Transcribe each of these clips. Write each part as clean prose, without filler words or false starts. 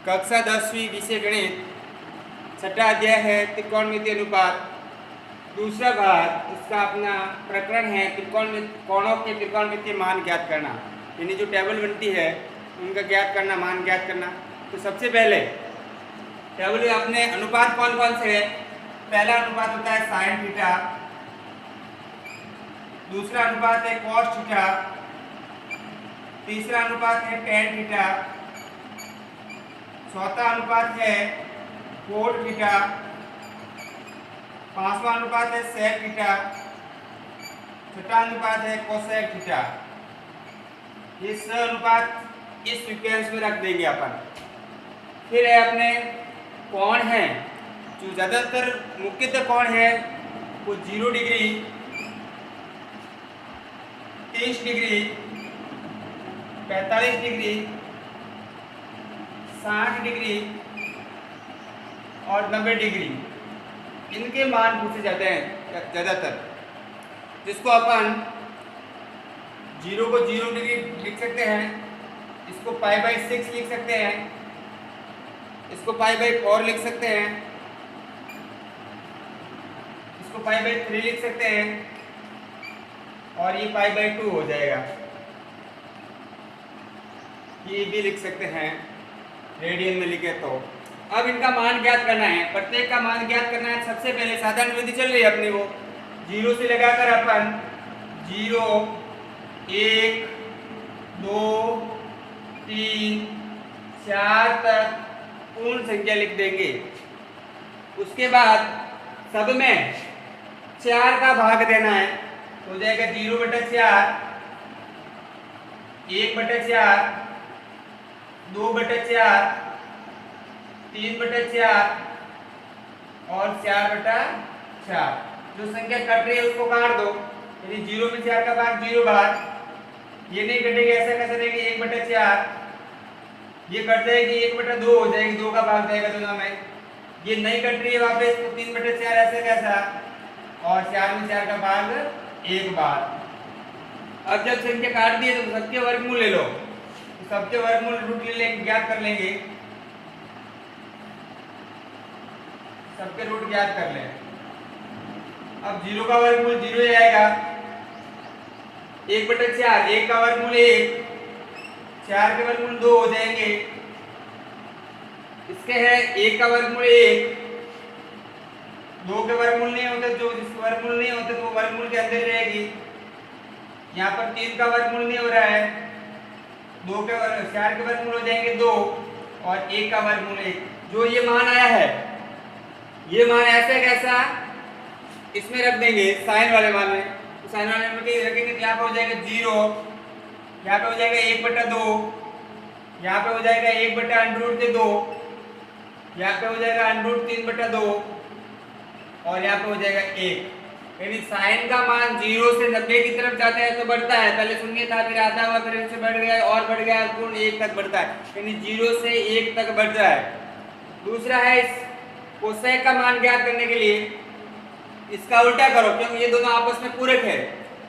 कक्षा 10वीं विषय गणित, छठा अध्याय है त्रिकोणमितीय अनुपात। दूसरा भाग इसका अपना प्रकरण है कोणों के त्रिकोणमितीय मान ज्ञात करना, यानी जो टेबल बनती है उनका ज्ञात करना, मान ज्ञात करना। तो सबसे पहले टेबल में अपने अनुपात कौन कौन से है। पहला अनुपात होता है साइन थीटा, दूसरा अनुपात है कॉस थीटा, तीसरा अनुपात है टेन थीटा, चौथा अनुपात है कोट थीटा, पांचवा अनुपात है सेक थीटा, छठा अनुपात है कोसेक थीटा। ये सब अनुपात इस सीक्वेंस में रख देंगे अपन। फिर है अपने कोण है, जो ज्यादातर मुख्यतः कोण है वो 0 डिग्री, 30 डिग्री, 45 डिग्री, 60 डिग्री और 90 डिग्री, इनके मान पूछे जाते हैं ज़्यादातर। जिसको अपन 0 को 0 डिग्री लिख सकते हैं, इसको π/6 लिख सकते हैं, इसको π/4 लिख सकते हैं, इसको π/3 लिख सकते हैं और ये π/2 हो जाएगा। ये भी लिख सकते हैं रेडियन में लिखे तो। अब इनका मान ज्ञात करना है, प्रत्येक का मान ज्ञात करना है। सबसे पहले साधारण विधि चल रही है अपनी, वो 0 से लगाकर अपन 0, 1, 2, 3, 4 तक पूर्ण संख्या लिख देंगे। उसके बाद सब में 4 का भाग देना है, हो जाएगा 0/4, 1/4, 2/4, 3/4 और 4/4। जो संख्या कट रही है उसको काट दो, यानी 0 में 4 का भाग 0 बार। ये नहीं कटेगी, ऐसा कैसे रहेगी 1/4, ये कट जाएगी 1/2 हो जाएगी, 2 का भाग जाएगा दोनों में। ये नहीं कट रही है वापस, तो 3/4 ऐसे कैसा, और 4 में 4 का भाग 1 बार। अब जब संख्या काट दी है तो सबके वर्गमूल ले लो, सबके वर्गमूल रूट ले लेंगे, ज्ञात कर लेंगे, सबके रूट ज्ञात कर लें। अब 0 का वर्गमूल 0 ही आएगा, 1/4, 1 का वर्गमूल 1, 4 के वर्गमूल 2 हो जाएंगे। इसके है 1 का वर्गमूल 1, 2 के वर्गमूल नहीं होते, जो जिसके वर्गमूल नहीं होते तो वो वर्गमूल के अंदर रहेगी। यहाँ पर 3 का वर्गमूल नहीं हो रहा है, 4 के वर्गमूल हो जाएंगे 2 और 1 का वर्गमूल 1। जो ये मान आया है, ये मान ऐसे कैसा इसमें रख देंगे साइन वाले मान में। तो साइन वाले में रखेंगे तो यहाँ पे हो जाएगा 0, यहाँ पे हो जाएगा 1/2, यहाँ पे हो जाएगा 1/√2, यहाँ पे हो जाएगा √3/2 और यहाँ पे हो जाएगा 1। यानी साइन का मान 0 से 90 की तरफ जाता है तो बढ़ता है, पहले शून्य था, फिर आधा हुआ, फिर इससे बढ़ गया और बढ़ गया, पूर्ण 1 तक बढ़ता है, यानी 0 से 1 तक बढ़ रहा है। दूसरा है इस कोसेक का मान ज्ञात करने के लिए इसका उल्टा करो, क्योंकि ये दोनों आपस में पूरक है।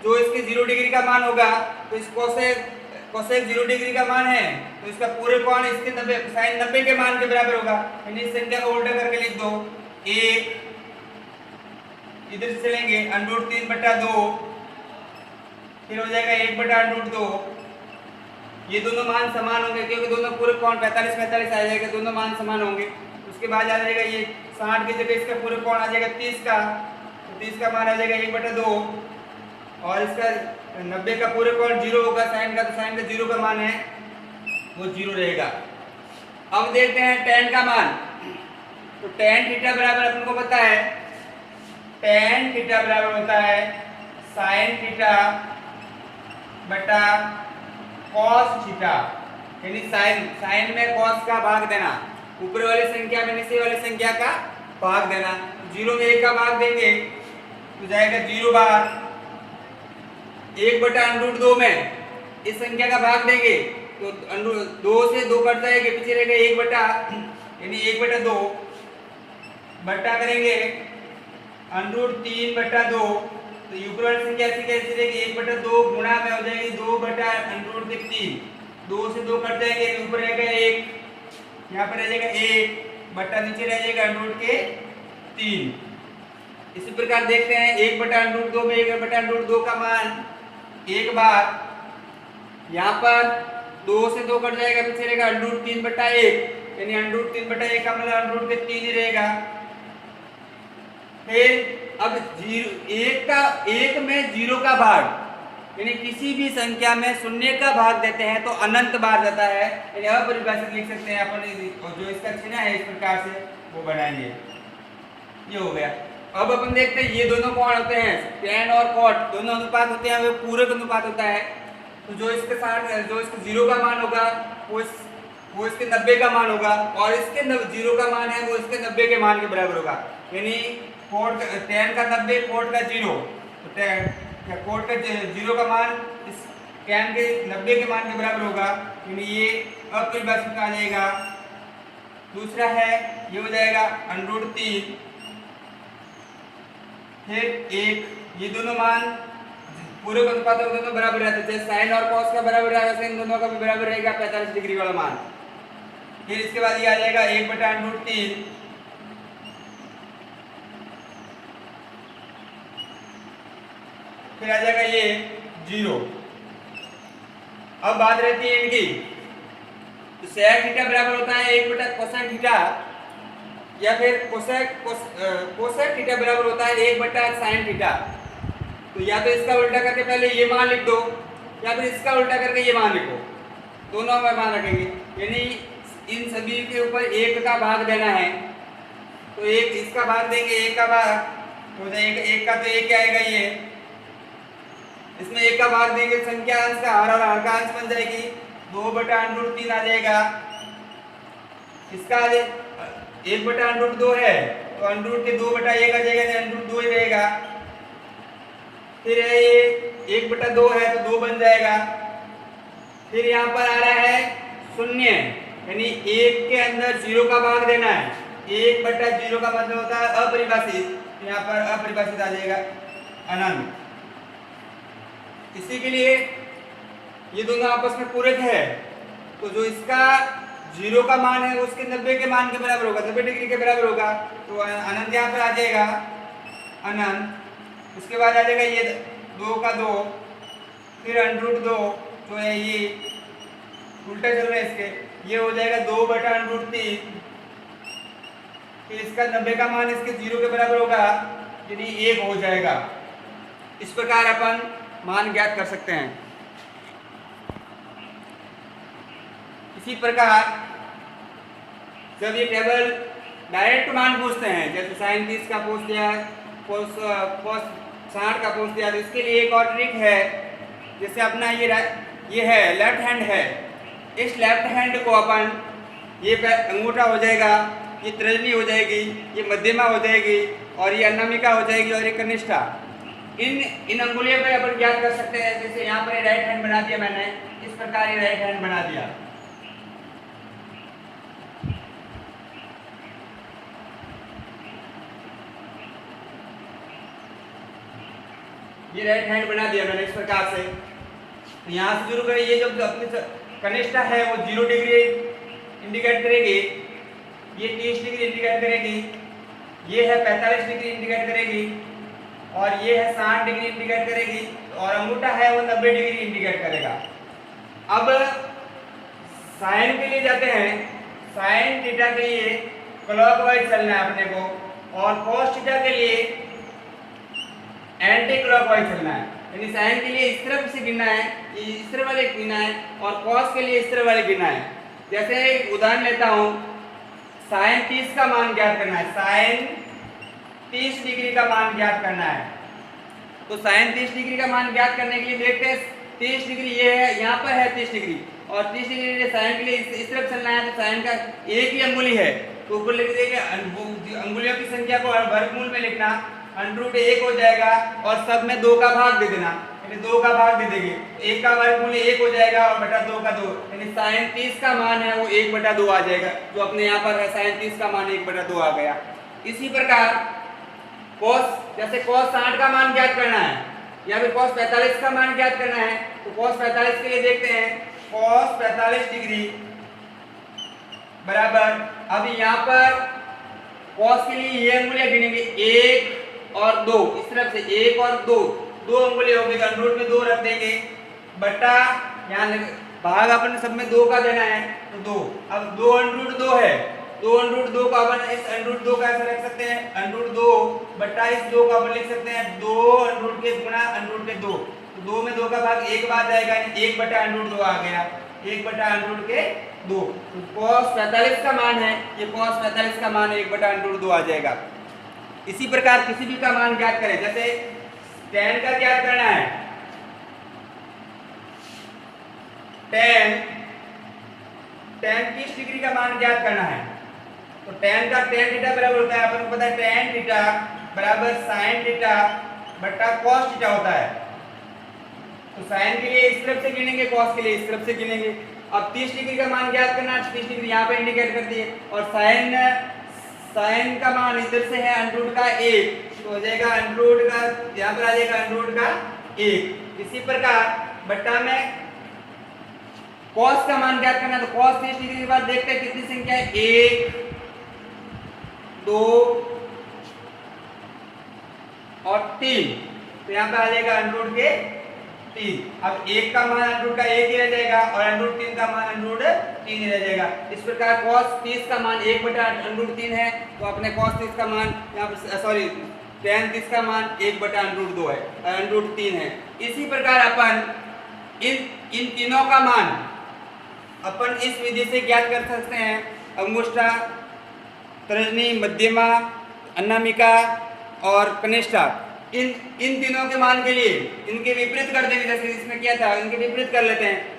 जो इसके 0 डिग्री का मान होगा तो इस कोसेक 0 डिग्री का मान है, तो इसका पूरक कोण इसके 90 साइन 90 के मान के बराबर होगा। यानी इस संख्या को उल्टा करके लिख दो, 1 इधर से चलेंगे √3/2, फिर हो जाएगा 1/√2। ये दोनों मान समान होंगे क्योंकि दोनों पूरक कोण 45-45 आ जाएगा, दोनों मान समान होंगे। उसके बाद आ जाएगा ये 60 की जगह इसका पूरक कोण आ जाएगा 30 का, तो 30 का मान आ जाएगा 1/2 और इसका 90 का पूरक कोण 0 होगा साइन का, तो साइन का 0 का मान है वो 0 रहेगा। अब देखते हैं tan का मान। तो tan थीटा बराबर अपन को पता है, tan थीटा बराबर होता है sin थीटा बटा cos थीटा। यानी साइन में cos का भाग देना, ऊपर वाली संख्या में नीचे वाली संख्या का भाग देना। 0 में 1 का भाग देंगे तो जाएगा 0 बार, 1/√2 में इस संख्या का भाग देंगे तो 2 से 2 कट जाएंगे, पीछे रहेगा 1 बटा, यानी 1/2 बटा करेंगे √3/2। तो ऊपर वाली संख्या कैसी रहेगी 1/2 गुणा में हो जाएगी 2/√3, 2 से 2 कट जाएंगे, ऊपर रहेगा 1 यहाँ पर रह जाएगा 1 बटा नीचे रह जाएगा √3। इसी प्रकार देखते हैं 1 बटा √2 में 1 बटा √2 का मान एक बार यहाँ पर 2 से 2 कट जाएगा, पीछे रहेगा √3 बटा 1, यानी √3 बटा 1 का मतलब √3 ही रहेगा। फिर अब 1 में 0 का भाग, यानी किसी भी संख्या में शून्य का भाग देते हैं तो अनंत बार जाता है, यानी अपरिभाषित लिख सकते हैं अपन। और जो इसका चिन्ह है इस प्रकार से वो बनाएंगे। ये हो गया। अब अपन देखते हैं ये दोनों कौन होते हैं, tan और cot दोनों अनुपात होते हैं, वो पूरक अनुपात होता है। तो जो इसके साथ जो इसके 0 का मान होगा वो इसके 90 का मान होगा, और इसके 0 का मान है वो इसके 90 के मान के बराबर होगा। यानी tan का 90 cot का 0, तो cot का 0 का मान इस tan के 90 के मान के बराबर होगा, यानी ये अपरिभाषित आ जाएगा। दूसरा है ये हो जाएगा √3 फिर 1, ये दोनों मान पूरक अनुपात दोनों बराबर रहते हैं, जैसे साइन और कॉस का बराबर रहेगा वैसे इन दोनों का भी बराबर रहेगा 45 डिग्री वाला मान। फिर इसके बाद ये आ जाएगा 1 बटा √3, फिर आ जाएगा ये 0। अब बात रहती है इनकी, तो sec थीटा बराबर होता है 1 बटा कोसेक थीटा, या फिर कोसेक थीटा बराबर होता है 1 बटा साइन थीटा। तो या तो इसका उल्टा करके पहले ये मान लिख दो, या फिर इसका उल्टा करके ये मान लिखो, दोनों में मान रखेंगे। यानी इन सभी के ऊपर 1 का भाग देना है, तो 1 इसका भाग देंगे, 1 का भाग हो जाएगा, 1 का तो 1 आएगा, ये इसमें 1 का भाग देंगे, संख्या अंश का हर और हर का अंश बन जाएगी, 2 बटा √3 आ जाएगा। इसका 1 बटा √2 है तो √ के 2 बटा 1 आ जाएगा, √2 ही रहेगा। फिर ये 1 बटा 2 है तो 2 बन जाएगा। फिर यहाँ पर आ रहा है 0, यानी 1 के अंदर 0 का भाग देना है। 1 बटा 0 का मतलब होता है अपरिभाषित, यहाँ पर अपरिभाषित आ जाएगा अनंत। इसी के लिए ये दोनों आपस में पूरक है, तो जो इसका 0 का मान है उसके 90 के मान के बराबर होगा, 90 डिग्री के बराबर होगा, तो अनंत यहाँ पर आ जाएगा अनंत। उसके बाद आ जाएगा ये 2 का 2, फिर √2 जो है ये उल्टा चल रहा है इसके, ये हो जाएगा 2 बटा √3, फिर इसका 90 का मान इसके 0 के बराबर होगा, यानी 1 हो जाएगा। इस प्रकार अपन मान ज्ञात कर सकते हैं। इसी प्रकार जब ये टेबल डायरेक्ट मान पूछते हैं, जैसे साइन 30 का पूछ दिया, cos 60 का पूछ दिया, तो इसके लिए एक और ट्रिक है। जैसे अपना ये है लेफ्ट हैंड है, इस लेफ्ट हैंड को अपन ये अंगूठा हो जाएगा, ये तर्जनी हो जाएगी, ये मध्यमा हो जाएगी, और ये अनामिका हो जाएगी, और ये कनिष्ठा। इन अंगुलियों पे अपन ज्ञात कर सकते हैं। जैसे यहाँ पर राइट हैंड बना दिया मैंने, इस प्रकार ये राइट हैंड बना दिया। ये राइट हैंड बना दिया मैंने इस प्रकार से। यहाँ से शुरू करें, ये जो अपनी कनिष्ठा है वो 0 डिग्री इंडिकेट करेगी, ये 30 डिग्री इंडिकेट करेगी, ये है 45 डिग्री इंडिकेट करेगी, और ये है 60 डिग्री इंडिकेट करेगी, और अंगूठा है वो 90 डिग्री इंडिकेट करेगा। अब साइन के लिए जाते हैं, साइन थीटा के लिए क्लॉकवाइज चलना है अपने को, और कॉस थीटा के लिए एंटी क्लॉकवाइज चलना है। यानी साइन के लिए इस तरफ से गिनना है, इस तरफ वाले गिनना है, और कॉस के लिए इस तरफ वाले गिनना है। जैसे एक उदाहरण लेता हूँ, साइन 30 का मान ज्ञात करना है, साइन 30 डिग्री का मान ज्ञात करना है। तो साइन 30 डिग्री का मान ज्ञात करने के लिए देखते हैं, 30 डिग्री ये है, यहाँ पर है 30 डिग्री, और 30 डिग्री साइन के लिए इस तरफ चलना है, तो साइन का एक ही अंगुली है, तो ऊपर लिख देंगे अंगुलियों की संख्या को वर्गमूल में लिखना, √1 हो जाएगा, और सब में 2 का भाग दे देना, यानी 2 का भाग दे देंगे, 1 का वर्गमूल 1 हो जाएगा, और बटा 2 का 2, यानी साइन 30 का मान है वो 1 बटा 2 आ जाएगा, जो अपने यहाँ पर है साइन 30 का मान 1 बटा 2 आ गया। इसी प्रकार cos, जैसे cos 60 का मान ज्ञात करना है, या फिर cos 45 का मान ज्ञात करना है, तो cos 45 के लिए देखते हैं, cos 45 डिग्री बराबर, अब यहाँ पर cos के लिए ये अंगुलियां गिनेंगे 1 और 2, इस तरफ से 1 और 2, 2 अंगुलियां होंगी तो अंडर रूट में 2 रख देंगे बटा, यहाँ भाग अपन सब में 2 का देना है तो 2, अब 2 अंडर रूट 2 है, 2 अंडर रूट 2 का अपन इस अंडर रूट 2 का ऐसा रख सकते हैं, अंडर रूट 2 बटा इस 2 का अपन लिख सकते हैं 2 अंडर रूट के गुणा अंडर रूट के 2, तो 2 में 2 का भाग 1 बार जाएगा, 1 बटा अंडर रूट 2 आ गया, 1 बटा अंडर रूट के 2, तो cos 45 का मान है, ये cos 45 का मान 1 बटा अंडर रूट 2 आ जाएगा। इसी प्रकार किसी भी का मान ज्ञात करें, जैसे tan का ज्ञात करना है, tan 30 डिग्री का मान ज्ञात करना है, तो tan का tan थीटा बराबर होता है, अपन को पता है tan थीटा बराबर sin थीटा बटा cos थीटा होता है, तो sin के लिए इस तरफ से गिनेंगे, cos के लिए इस तरफ से गिनेंगे। अब 30 डिग्री का मान ज्ञात करना है, 30 डिग्री यहाँ पे इंडिकेट कर दिए, और sin का मान इधर से है अंडर रूट का 1, तो हो जाएगा अंडर रूट का, यहाँ पर आ जाएगा अंडर रूट का 1। इसी प्रकार बट्टा में cos का मान ज्ञात करना, तो cos 30 डिग्री के बाद देखते हैं कितनी संख्या है, 1 2 और 3, तो यहाँ पे आ जाएगा अंडर रूट के 3। अब 1 का मान अंडर रूट का 1 ही रह जाएगा और अंडर रूट 3 का मान अंडर रूट 3 ही रह जाएगा। इस प्रकार cos 30 का मान 1 बटा अंडर रूट 3 है, तो अपने cos 30 का मान यहाँ पर सॉरी tan 30 का मान 1 बटा अंडर रूट 2 है, अंडर रूट 3 है। इसी प्रकार अपन इन तीनों का मान अपन इस विधि से ज्ञात कर सकते हैं, अंगुष्ठा, तर्जनी, मध्यमा, अनामिका और कनिष्ठा, इन तीनों के मान के लिए इनके विपरीत कर देंगे, जैसे इसमें किया था, इनके विपरीत कर लेते हैं।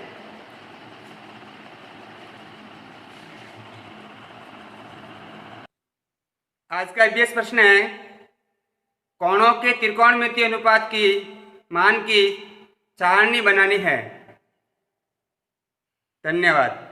आज का 20 प्रश्न है, कोणों के त्रिकोणमितीय अनुपात की मान की सारणी बनानी है। धन्यवाद।